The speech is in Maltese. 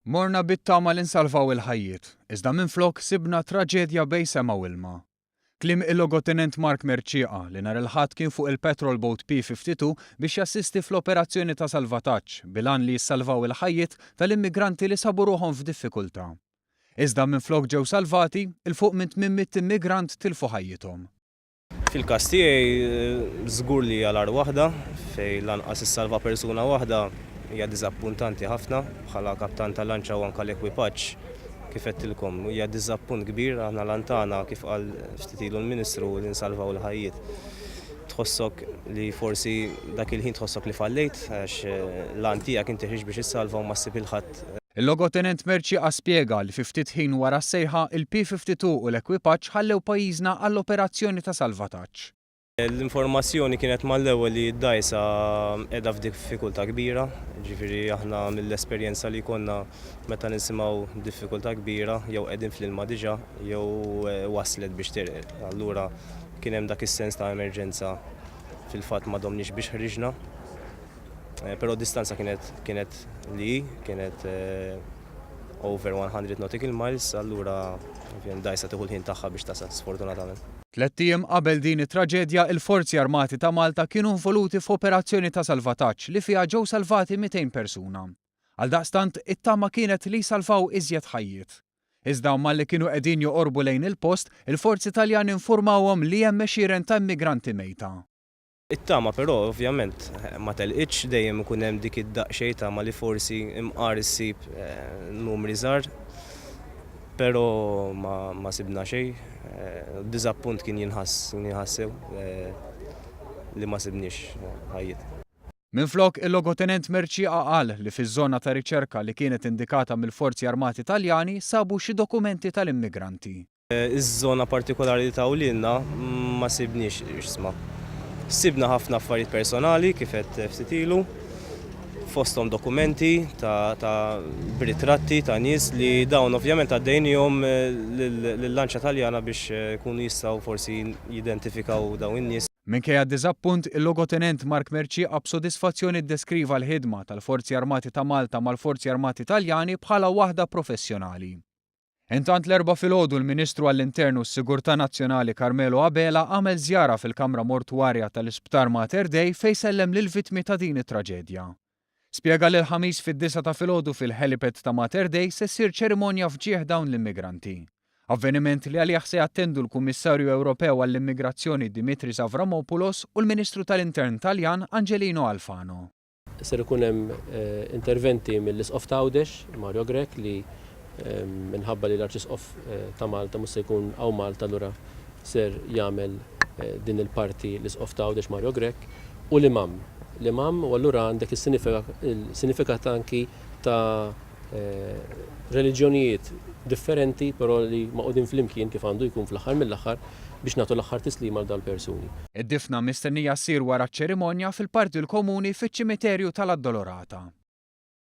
Morna bit-tama li nsalvaw il-ħajjiet, iżda minflok sibna traġedja bejn sema u ilma. Kliem il-logotenent Mark Merċieqa li nhar il-ħadd kien fuq il-Patrol Boat P-52 biex jassisti fl-operazzjoni ta' salvataġġ bilan li jissalvaw il-ħajjiet tal-immigranti li sabu ruħhom f'diffikultà. Iżda minflok ġew salvati, il-fuq minn 800 immigrant tilfu ħajjithom. Fil-każ tiegħi żgur li għal waħda fejn lanqas issalva persuna waħda hija diżappuntanti ħafna bħala kaptan tal-lanċa u anke l-ekwipaġġ kif qedtilkom hija diżappunt kbir aħna lantana kif qal ftit ilu l-Ministru li nsalvaw il-ħajjiet. Tħossok li forsi dak il-ħin tħossok li fallejt għax l-għan tiegħek inti ħriġ biex issalva u ma ssib il-ħadd. Il-logotenent Merċieqa spjega li fi ftit ħin wara s-sejħa il-P-52 u l-ekwipaġġ ħallew pajjiżna għall-operazzjoni ta' salvataġġ. L-informazzjoni kienet mal-ewwel li d-dgħajsa qiegħda f'diffikultà kbira, ġifieri aħna mill-esperjenza li konna meta nisimgħu diffikultà kbira jew qegħdin fl-ilma diġà jew waslet biex tirqel. Allura kien hemm dak is-sens ta' emerġenza fil-fatt m'għadhomniex biex ħriġna. Però distanza kienet over 100 nautical miles, allura d-dgħajsa tieħu l-ħin tagħha biex tasal sfortunatament. 3 ijiem qabel din it-traġedja il-Forzi Armati ta' Malta kienu involuti f'operazzjoni ta' salvataġġ li fiha ġew salvati 200 persuna. Għaldaqstant it-tama kienet li jsalvaw iżjed ħajjiet. Iżda malli kienu qegħdin joqorbu lejn il-post, il-Forzi Taljani infurmawhom li hemm għexieren ta' immigranti mejta. It-tama però ovvjament ma telqitx dejjem ikun hemm dik id-daqsxejn tama li forsi imqar issib numri żgħar, però ma sibna xejn. Diżappunt kien jinħassew li ma sibniex ħajjiet. Minflok il-logotenent Merċieqa qal li fiż-żona ta' riċerka li kienet indikata mill-Forzi Armati Taljani sabu xi dokumenti tal-immigranti. Iż-żona partikolari li tawlilna ma sibniex isma'. Sibna ħafna affarijiet personali kif qed ftit ilu, fosthom dokumenti ta' b'ritratti ta' nies li dawn ovvjament għaddejnihom lill-lanċa Taljana biex ikunu jistgħu forsi jidentifikaw dawn in-nies. Minkejja d-diżappunt, il-logotenent Mark Merċieqa b'sodisfazzjoni ddeskriva l-ħidma tal-Forzi Armati ta' Malta mal-Forzi Armati Taljani bħala waħda professjonali. Intant l-erba' filgħodu l-Ministru għall-Internu u s-Sigurtà Nazzjonali Carmelo Abela għamel żjara fil-Kamra Mortwarja tal-Isptar Mater Dei fejn sellem lill-vittmi ta' din it-traġedja. Spjega li l-ħamis fid-9 ta' filgħodu fil-helipad ta' Mater Dei se ssir ċerimonja fġieħ dawn l-immigranti. Avveniment li għalih se jattendu l-Kummissarju Ewropew għall-Immigrazzjoni Dimitris Avramopoulos u l-Ministru tal-Intern Taljan Angelino Alfano. Ser ikun hemm interventi mill-Isqof ta' Għawdex, Mario Grek, li minħabba li l-Arċisqof ta' Malta mhux se jkun hawn Malta allura ser jagħmel din il-parti l-Isqof ta' Għawdex Mario Grek u l-Imam. L-Imam u allura għandek is-sinifikat anki ta' reliġjonijiet differenti però li maqudin flimkien kif għandu jkun fl-aħħar mill-aħħar biex nagħtu l-aħħar tislima għal dal-persuni. Id-difna mistennija ssir wara ċ-ċerimonja fil-Parti l-Komuni fiċ-ċimiterju tal-Addolorata.